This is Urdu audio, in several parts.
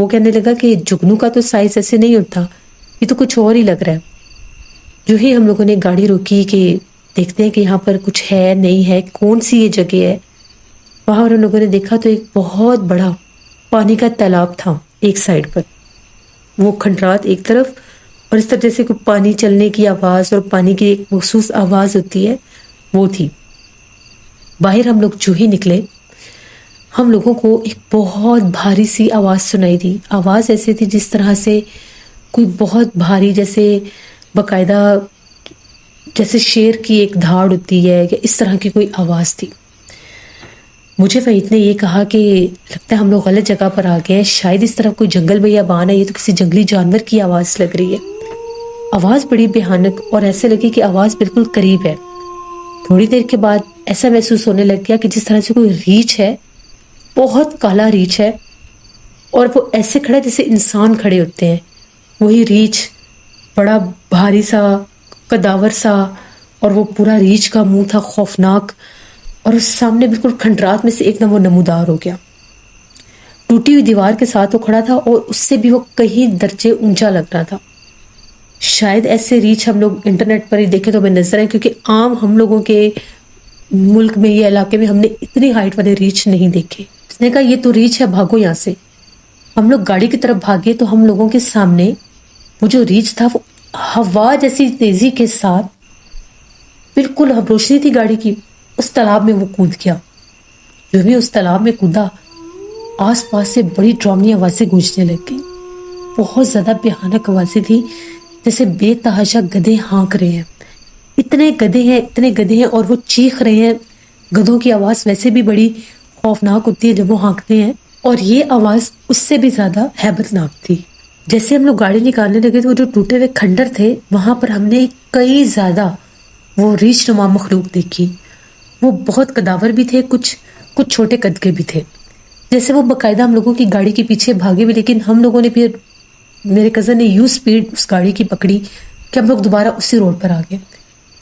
وہ کہنے لگا کہ جگنو کا تو سائز ایسے نہیں ہوتا, یہ تو کچھ اور ہی لگ رہا ہے. جو ہی ہم لوگوں نے گاڑی روکی کہ دیکھتے ہیں کہ یہاں پر کچھ ہے نہیں ہے, کون سی یہ جگہ ہے, وہاں ہم لوگوں نے دیکھا تو ایک بہت بڑا پانی کا تالاب تھا ایک سائڈ پر, وہ کھنڈرات ایک طرف, اور اس طرح جیسے کوئی پانی چلنے کی آواز اور پانی کی ایک مخصوص آواز ہوتی ہے وہ تھی. باہر ہم لوگ جو ہی نکلے, ہم لوگوں کو ایک بہت بھاری سی آواز سنائی دی. آواز ایسے تھی جس طرح سے کوئی بہت بھاری, جیسے باقاعدہ جیسے شیر کی ایک دھاڑ ہوتی ہے, یا اس طرح کی کوئی آواز تھی. مجھے وحید نے یہ کہا کہ لگتا ہے ہم لوگ غلط جگہ پر آ گئے ہیں, شاید اس طرف کوئی جنگل بیابان ہے, یہ تو کسی جنگلی جانور کی آواز لگ رہی ہے. آواز بڑی بھیانک اور ایسے لگی کہ آواز بالکل قریب ہے. تھوڑی دیر کے بعد ایسا محسوس ہونے لگ گیا کہ جس طرح سے کوئی ریچھ ہے, بہت کالا ریچھ ہے, اور وہ ایسے کھڑا جیسے انسان کھڑے ہوتے ہیں. وہی ریچھ بڑا بھاری سا, کداور سا, اور وہ پورا ریچھ کا منہ تھا خوفناک, اور اس سامنے بالکل کھنڈرات میں سے ایک دم وہ نمودار ہو گیا. ٹوٹی ہوئی دیوار کے ساتھ وہ کھڑا تھا, اور اس سے بھی وہ کہیں درجے اونچا لگ رہا تھا. شاید ایسے ریچھ ہم لوگ انٹرنیٹ پر ہی دیکھیں تو ہمیں نظر آئے, کیونکہ عام ہم لوگوں کے ملک میں, یہ علاقے میں ہم نے اتنی ہائٹ والے ریچھ نہیں دیکھے. اس نے کہا یہ تو ریچھ ہے, بھاگو یہاں سے. ہم لوگ گاڑی کی طرف بھاگے تو ہم لوگوں کے سامنے وہ جو ریچھ تھا وہ ہوا جیسی تیزی کے ساتھ, بالکل روشنی تھی گاڑی کی, اس تالاب میں وہ کود گیا. جو بھی اس تالاب میں کودا, آس پاس سے بڑی ڈراؤنی آوازیں گونجنے لگ گئی. بہت زیادہ بھیانک آوازیں تھی, جیسے بے تحاشا گدھے ہانک رہے ہیں. اتنے گدھے ہیں اور وہ چیخ رہے ہیں. گدھوں کی آواز ویسے بھی بڑی خوفناک ہوتی ہے جب وہ ہانکتے ہیں, اور یہ آواز اس سے بھی زیادہ ہیبت ناک تھی. جیسے ہم لوگ گاڑی نکالنے لگے تو وہ جو ٹوٹے ہوئے کھنڈر تھے, وہاں پر ہم نے کئی زیادہ وہ ریچھ نما مخلوق دیکھی. وہ بہت کداور بھی تھے, کچھ چھوٹے قد کے بھی تھے. جیسے وہ باقاعدہ ہم لوگوں کی گاڑی کے پیچھے بھاگے بھی, لیکن ہم لوگوں نے پھر, میرے کزن نے یوں سپیڈ اس گاڑی کی پکڑی کہ ہم لوگ دوبارہ اسی روڈ پر آ گئے.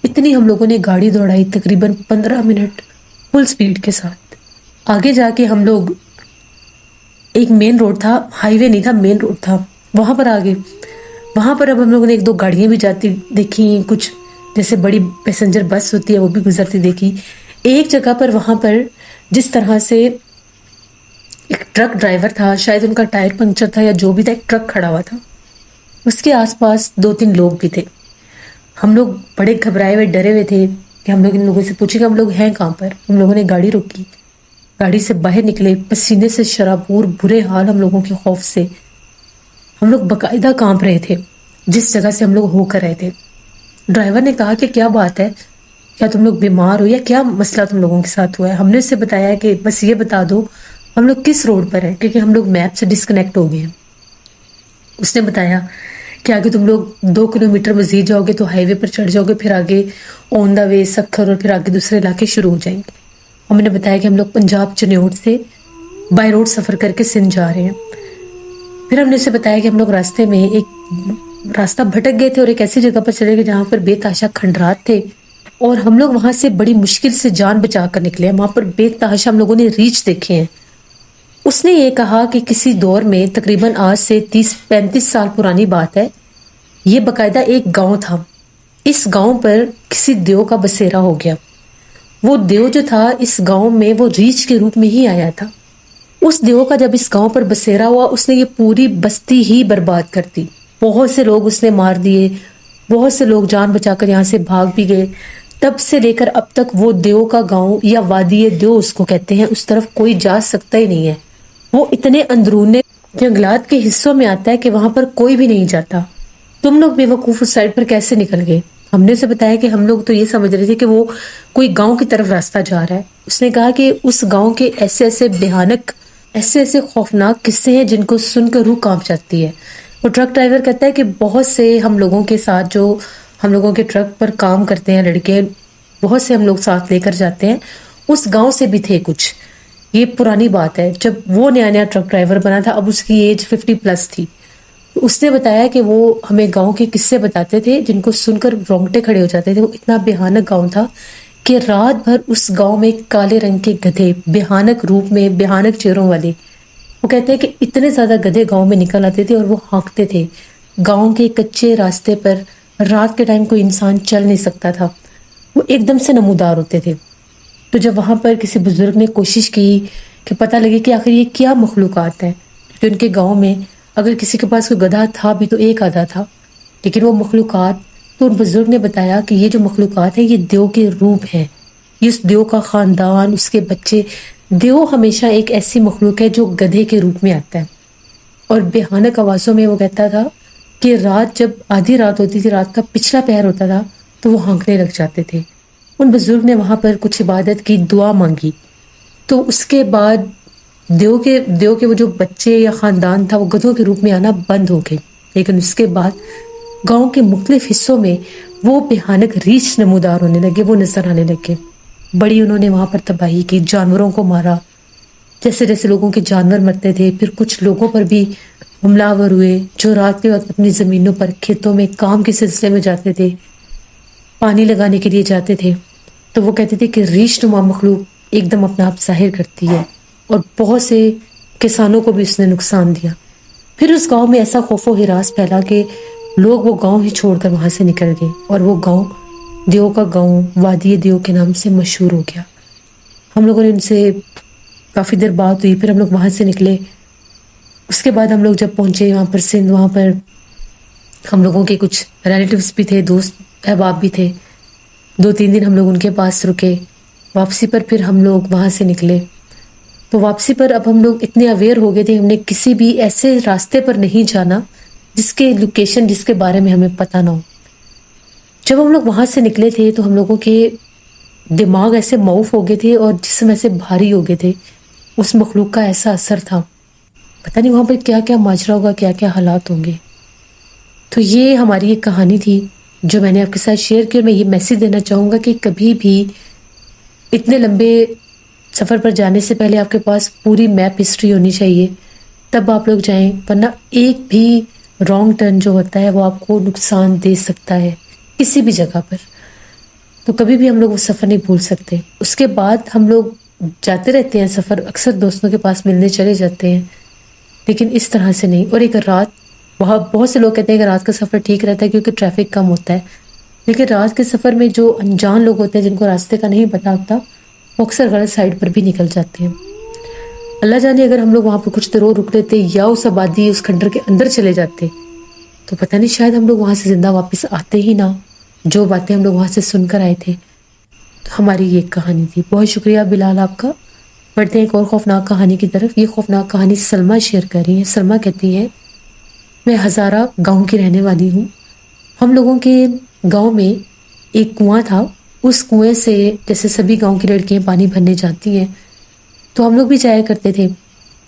اتنی ہم لوگوں نے گاڑی دوڑائی, تقریباً 15 منٹ فل سپیڈ کے ساتھ. آگے جا کے ہم لوگ, ایک مین روڈ تھا, ہائی وے نہیں تھا, مین روڈ تھا, وہاں پر آ گئے. وہاں پر اب ہم لوگوں نے ایک دو گاڑیاں بھی جاتی دیکھی, کچھ جیسے بڑی پیسنجر بس ہوتی ہے وہ بھی گزرتی دیکھی. ایک جگہ پر وہاں پر جس طرح سے ایک ٹرک ڈرائیور تھا, شاید ان کا ٹائر پنکچر تھا یا جو بھی تھا, ایک ٹرک کھڑا ہوا تھا, اس کے آس پاس 2-3 لوگ بھی تھے. ہم لوگ بڑے گھبرائے ہوئے, ڈرے ہوئے تھے کہ ہم لوگ ان لوگوں سے پوچھیں کہ ہم لوگ ہیں کہاں پر. ہم لوگوں نے گاڑی روکی, گاڑی سے باہر نکلے, پسینے سے شرابور, برے حال ہم لوگوں کے خوف سے. ہم لوگ باقاعدہ کانپ رہے تھے جس جگہ سے ہم لوگ ہو کر رہے تھے. ڈرائیور نے کہا کہ کیا بات ہے, کیا تم لوگ بیمار ہو یا کیا مسئلہ تم لوگوں کے ساتھ ہوا ہے. ہم نے اسے بتایا کہ بس یہ بتا دو ہم لوگ کس روڈ پر ہیں, کیونکہ ہم لوگ میپ سے ڈسکنیکٹ ہو گئے ہیں. اس نے بتایا کہ آگے تم لوگ 2 کلومیٹر مزید جاؤ گے تو ہائی وے پر چڑھ جاؤ گے, پھر آگے آن دا وے سکھر, اور پھر آگے دوسرے علاقے شروع ہو جائیں گے. ہم نے بتایا کہ ہم لوگ پنجاب چنیوٹ سے بائی روڈ سفر کر کے سندھ جا رہے ہیں. پھر ہم نے اسے بتایا کہ ہم لوگ راستے میں ایک راستہ بھٹک گئے تھے اور ایک ایسی جگہ پر چلے گئے جہاں پر بے تحاشا کھنڈرات تھے, اور ہم لوگ وہاں سے بڑی مشکل سے جان بچا کر نکلے. وہاں پر بے تحاشا ہم لوگوں نے ریچھ دیکھے ہیں. اس نے یہ کہا کہ کسی دور میں تقریباً آج سے 30-35 سال پرانی بات ہے, یہ باقاعدہ ایک گاؤں تھا. اس گاؤں پر کسی دیو کا بسیرا ہو گیا. وہ دیو جو تھا اس گاؤں میں وہ ریچھ کے روپ میں ہی آیا تھا. اس دیو کا جب اس گاؤں پر بسیرا ہوا, اس نے یہ پوری بستی ہی برباد کر دی. بہت سے لوگ اس نے مار دیے, بہت سے لوگ جان بچا کر یہاں سے بھاگ بھی گئے. تب سے لے کر اب تک وہ دیو کا گاؤں, یا وادی دیو اس کو کہتے ہیں, اس طرف کوئی جا سکتا ہی نہیں ہے. وہ اتنے اندرون جنگلات کے حصوں میں آتا ہے کہ وہاں پر کوئی بھی نہیں جاتا. تم لوگ بے وقوف اس سائڈ پر کیسے نکل گئے؟ ہم نے اسے بتایا کہ ہم لوگ تو یہ سمجھ رہے تھے کہ وہ کوئی گاؤں کی طرف راستہ جا رہا ہے. اس نے کہا کہ اس گاؤں کے ایسے ایسے بھیانک, ایسے ایسے خوفناک قصے ہیں جن کو سن کر روح کانپ جاتی ہے. وہ ٹرک ڈرائیور کہتا ہے کہ بہت سے ہم لوگوں کے ساتھ, جو ہم لوگوں کے ٹرک پر کام کرتے ہیں لڑکے, بہت سے ہم لوگ ساتھ لے کر جاتے ہیں, اس گاؤں سے بھی تھے کچھ. یہ پرانی بات ہے, جب وہ نیا ٹرک ڈرائیور بنا تھا, اب اس کی ایج 50+ تھی. اس نے بتایا کہ وہ ہمیں گاؤں کے قصے بتاتے تھے جن کو سن کر رونگٹے کھڑے ہو جاتے تھے. وہ اتنا بھیانک گاؤں تھا کہ رات بھر اس گاؤں میں کالے رنگ کے گدھے, بھیانک روپ میں, بھیانک چہروں والے, وہ کہتے ہیں کہ اتنے زیادہ گدھے گاؤں میں نکل آتے تھے اور وہ ہانکتے تھے. گاؤں کے کچے راستے پر رات کے ٹائم کوئی انسان چل نہیں سکتا تھا. وہ ایک دم سے نمودار ہوتے تھے. تو جب وہاں پر کسی بزرگ نے کوشش کی کہ پتہ لگے کہ آخر یہ کیا مخلوقات ہیں، کیونکہ ان کے گاؤں میں اگر کسی کے پاس کوئی گدھا تھا بھی تو ایک آدھا تھا، لیکن وہ مخلوقات، تو ان بزرگ نے بتایا کہ یہ جو مخلوقات ہیں یہ دیو کے روپ ہیں. یہ اس دیو کا خاندان، اس کے بچے. دیو ہمیشہ ایک ایسی مخلوق ہے جو گدھے کے روپ میں آتا ہے، اور بھیانک آوازوں میں وہ کہتا تھا کہ رات جب آدھی رات ہوتی تھی، رات کا پچھلا پہر ہوتا تھا، تو وہ ہانکنے لگ جاتے تھے. ان بزرگ نے وہاں پر کچھ عبادت کی، دعا مانگی، تو اس کے بعد دیو کے وہ جو بچے یا خاندان تھا وہ گدھوں کے روپ میں آنا بند ہو گئے. لیکن اس کے بعد گاؤں کے مختلف حصوں میں وہ بھیانک ریچھ نمودار ہونے لگے، وہ نظر آنے لگے. بڑی انہوں نے وہاں پر تباہی کی، جانوروں کو مارا، جیسے جیسے لوگوں کے جانور مرتے تھے. پھر کچھ لوگوں پر بھی حملہ آور ہوئے جو رات کے وقت اپنی زمینوں پر کھیتوں میں کام کے سلسلے میں جاتے تھے، پانی لگانے کے لیے جاتے تھے. تو وہ کہتے تھے کہ ریش نما مخلوق ایک دم اپنا آپ ظاہر کرتی ہے، اور بہت سے کسانوں کو بھی اس نے نقصان دیا. پھر اس گاؤں میں ایسا خوف و ہراس پھیلا کہ لوگ وہ گاؤں ہی چھوڑ کر وہاں سے نکل گئے، اور وہ گاؤں دیو کا گاؤں وادی دیو کے نام سے مشہور ہو گیا. ہم لوگوں نے ان سے کافی دیر بات ہوئی، پھر ہم لوگ وہاں سے نکلے. اس کے بعد ہم لوگ جب پہنچے وہاں پر سندھ، وہاں پر ہم لوگوں کے کچھ ریلیٹیوز بھی تھے، دوست احباب بھی تھے. 2-3 دن ہم لوگ ان کے پاس رکے. واپسی پر پھر ہم لوگ وہاں سے نکلے. تو واپسی پر اب ہم لوگ اتنے اویئر ہو گئے تھے، ہم نے کسی بھی ایسے راستے پر نہیں جانا جس کے لوکیشن، جس کے بارے میں ہمیں پتہ نہ ہو. جب ہم لوگ وہاں سے نکلے تھے تو ہم لوگوں کے دماغ ایسے معوف ہو گئے تھے اور جسم ایسے بھاری ہو گئے تھے. اس مخلوق کا ایسا اثر تھا، پتہ نہیں وہاں پر کیا کیا ماجرا ہوگا، کیا کیا حالات ہوں گے. تو یہ ہماری ایک کہانی تھی جو میں نے آپ کے ساتھ شیئر کی. اور میں یہ میسیج دینا چاہوں گا کہ کبھی بھی اتنے لمبے سفر پر جانے سے پہلے آپ کے پاس پوری میپ ہسٹری ہونی چاہیے، تب آپ لوگ جائیں، ورنہ ایک بھی رانگ ٹرن جو ہوتا ہے وہ آپ کو نقصان دے سکتا ہے کسی بھی جگہ پر. تو کبھی بھی ہم لوگ وہ سفر نہیں بھول سکتے. اس کے بعد ہم لوگ جاتے رہتے ہیں سفر، اکثر دوستوں کے پاس ملنے چلے جاتے ہیں، لیکن اس طرح سے نہیں. اور ایک رات، وہاں بہت سے لوگ کہتے ہیں کہ رات کا سفر ٹھیک رہتا ہے کیونکہ ٹریفک کم ہوتا ہے، لیکن رات کے سفر میں جو انجان لوگ ہوتے ہیں جن کو راستے کا نہیں پتہ ہوتا، وہ اکثر غلط سائڈ پر بھی نکل جاتے ہیں. اللہ جانے اگر ہم لوگ وہاں پر کچھ دیر اور رک لیتے یا اس آبادی، اس کھنڈر کے اندر چلے جاتے، تو پتہ نہیں شاید ہم لوگ وہاں سے زندہ واپس آتے ہی نہ. جو باتیں ہم لوگ وہاں سے سن کر آئے تھے. تو ہماری یہ کہانی تھی. بہت شکریہ بلال آپ کا. بڑھتے ہیں ایک اور خوفناک کہانی کی طرف. یہ خوفناک کہانی سلمہ شیئر کر رہی ہیں. سلمہ کہتی ہے، میں ہزارہ گاؤں کی رہنے والی ہوں. ہم لوگوں کے گاؤں میں ایک کنواں تھا. اس کنویں سے جیسے سبھی گاؤں کی لڑکیاں پانی بھرنے جاتی ہیں تو ہم لوگ بھی جایا کرتے تھے.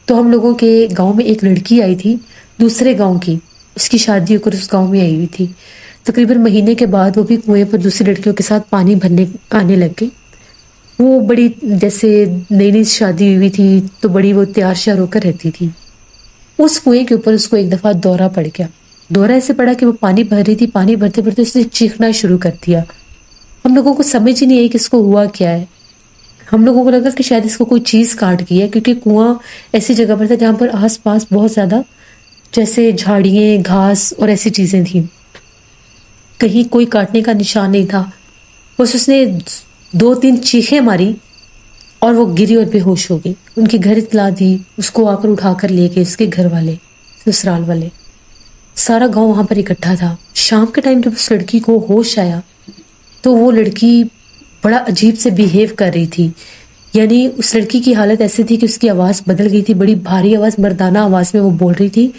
تو ہم لوگوں کے گاؤں میں ایک لڑکی آئی تھی دوسرے گاؤں کی، اس کی شادی ہو کر اس گاؤں میں آئی ہوئی تھی. تقریباً مہینے کے بعد وہ بھی کنویں پر دوسری لڑکیوں کے ساتھ پانی بھرنے آنے لگ گئی. وہ بڑی جیسے نئی نئی شادی ہوئی تھی تو بڑی وہ تیار شیار ہو کر رہتی تھی. اس کنویں کے اوپر اس کو ایک دفعہ دورہ پڑ گیا. دورہ ایسے پڑا کہ وہ پانی بھر رہی تھی، پانی بھرتے بھرتے اس نے چیخنا شروع کر دیا. ہم لوگوں کو سمجھ ہی نہیں آئی کہ اس کو ہوا کیا ہے. ہم لوگوں کو لگا کہ شاید اس کو کوئی چیز کاٹ گئی ہے، کیونکہ کنواں ایسی جگہ پر تھا جہاں پر آس پاس بہت زیادہ جیسے جھاڑیاں، گھاس اور ایسی چیزیں تھیں. کہیں کوئی کاٹنے کا نشان نہیں تھا. بس اس نے 2-3 چیخیں ماری اور وہ گری اور بے ہوش ہو گئی. ان کے گھر اطلاع دی، اس کو آ کر اٹھا کر لے گئے. اس کے گھر والے، سسرال والے، سارا گاؤں وہاں پر اکٹھا تھا. شام کے ٹائم جب اس لڑکی کو ہوش آیا تو وہ لڑکی بڑا عجیب سے بیہیو کر رہی تھی. یعنی اس لڑکی کی حالت ایسی تھی کہ اس کی آواز بدل گئی تھی. بڑی بھاری آواز، مردانہ آواز میں وہ بول رہی تھی.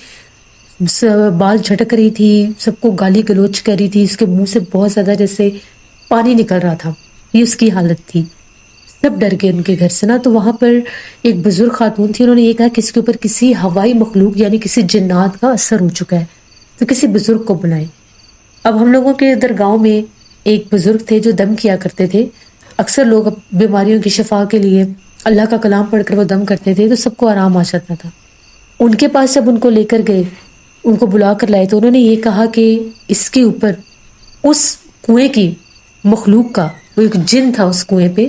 بال جھٹک رہی تھی، سب کو گالی گلوچ کر رہی تھی. اس کے منہ سے بہت زیادہ جیسے پانی نکل رہا تھا. یہ اس کی حالت تھی. سب ڈر گئے ان کے گھر سے نا. تو وہاں پر ایک بزرگ خاتون تھی، انہوں نے یہ کہا کہ اس کے اوپر کسی ہوائی مخلوق یعنی کسی جنات کا اثر ہو چکا ہے، تو کسی بزرگ کو بلائیں. اب ہم لوگوں کے ادھر گاؤں میں ایک بزرگ تھے جو دم کیا کرتے تھے. اکثر لوگ بیماریوں کی شفا کے لیے اللہ کا کلام پڑھ کر وہ دم کرتے تھے تو سب کو آرام آ جاتا تھا. ان کے پاس جب ان کو لے کر گئے، ان کو بلا کر لائے، تو انہوں نے یہ کہا کہ اس کے اوپر اس کنویں کی مخلوق کا، وہ ایک جن تھا اس کنویں پہ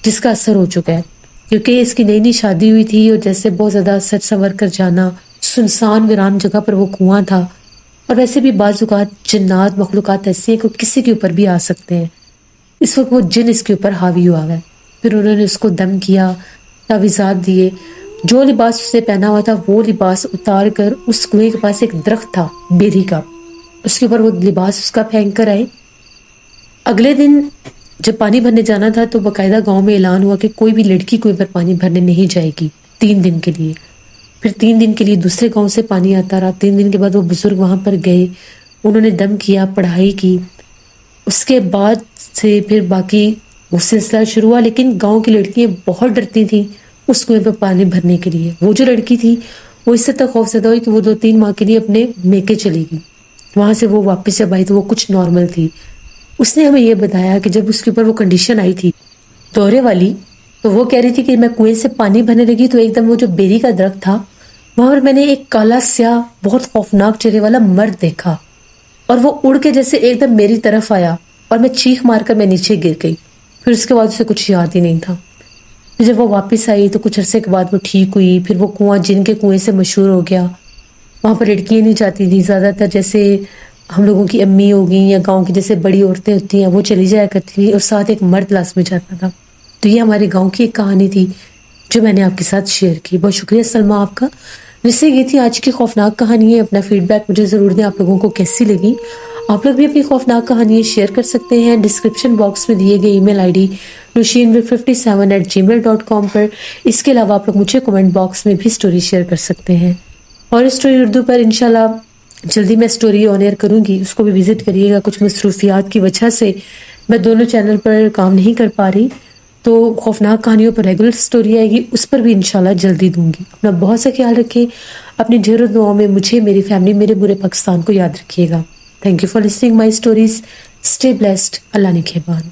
جس کا اثر ہو چکا ہے. کیونکہ اس کی نئی نئی شادی ہوئی تھی اور جیسے بہت زیادہ سج سنور کر جانا، سنسان ویران جگہ پر وہ کنواں تھا، اور ویسے بھی بعض اوقات جنات مخلوقات ایسی ہیں کہ کسی کے اوپر بھی آ سکتے ہیں. اس وقت وہ جن اس کے اوپر حاوی ہوا ہے. پھر انہوں نے اس کو دم کیا، تعویذات دیے. جو لباس اسے پہنا ہوا تھا وہ لباس اتار کر اس کنویں کے پاس ایک درخت تھا بیری کا، اس کے اوپر وہ لباس اس کا پھینک کر آئے. اگلے دن جب پانی بھرنے جانا تھا تو باقاعدہ گاؤں میں اعلان ہوا کہ کوئی بھی لڑکی کنویں پر پانی بھرنے نہیں جائے گی 3 دن کے لیے. پھر 3 دن کے لیے دوسرے گاؤں سے پانی آتا رہا. 3 دن کے بعد وہ بزرگ وہاں پر گئے، انہوں نے دم کیا، پڑھائی کی. اس کے بعد سے پھر باقی وہ سلسلہ شروع ہوا. لیکن گاؤں کی لڑکیاں بہت ڈرتی تھیں اس کنویں پر پانی بھرنے کے لیے. وہ جو لڑکی تھی وہ اس سے تک خوف زدہ ہوئی کہ وہ 2-3 ماہ کے لیے اپنے میکے چلی گئی. وہاں سے وہ واپس جب آئی تو وہ کچھ نارمل تھی. اس نے ہمیں یہ بتایا کہ جب اس کے اوپر وہ کنڈیشن آئی تھی دورے والی، تو وہ کہہ رہی تھی کہ میں کنویں سے پانی بھرنے لگی تو ایک دم وہ جو بیری کا درخت تھا وہاں پر میں نے ایک کالا سیاہ بہت خوفناک چہرے والا مرد دیکھا، اور وہ اڑ کے جیسے ایک دم میری طرف آیا اور میں چیخ مار کر میں نیچے گر گئی. پھر اس کے بعد اسے کچھ یاد ہی نہیں تھا. جب وہ واپس آئی تو کچھ عرصے کے بعد وہ ٹھیک ہوئی. پھر وہ کنواں جن کے کنویں سے مشہور ہو گیا. وہاں پر لڑکیاں نہیں جاتی تھیں، زیادہ تر جیسے ہم لوگوں کی امی ہوگی یا گاؤں کی جیسے بڑی عورتیں ہوتی ہیں وہ چلی جایا کرتی تھی، اور ساتھ ایک مرد لاس میں جاتا تھا. تو یہ ہمارے گاؤں کی ایک کہانی تھی جو میں نے آپ کے ساتھ شیئر کی. بہت شکریہ سلمہ آپ کا. جیسے یہ تھی آج کی خوفناک کہانی ہے. اپنا فیڈ بیک مجھے ضرور دیں آپ لوگوں کو کیسی لگی. آپ لوگ بھی اپنی خوفناک کہانیاں شیئر کر سکتے ہیں ڈسکرپشن باکس میں دیے گئے ای میل آئی ڈی nushin57@gmail.com پر. اس کے علاوہ آپ لوگ مجھے کمنٹ باکس میں بھی سٹوری شیئر کر سکتے ہیں. اور اسٹوری اردو پر انشاءاللہ جلدی میں سٹوری آن ایئر کروں گی، اس کو بھی وزٹ کریے گا. کچھ مصروفیات کی وجہ سے میں دونوں چینل پر کام نہیں کر پا رہی، تو خوفناک کہانیوں پر ریگولر سٹوری آئے گی، اس پر بھی انشاءاللہ جلدی دوں گی. اپنا بہت سا خیال رکھیں. اپنی ڈھیروں دعاؤں میں مجھے، میری فیملی، میرے برے پاکستان کو یاد رکھیے گا. Thank you for listening my stories. Stay blessed. اللہ نگہبان.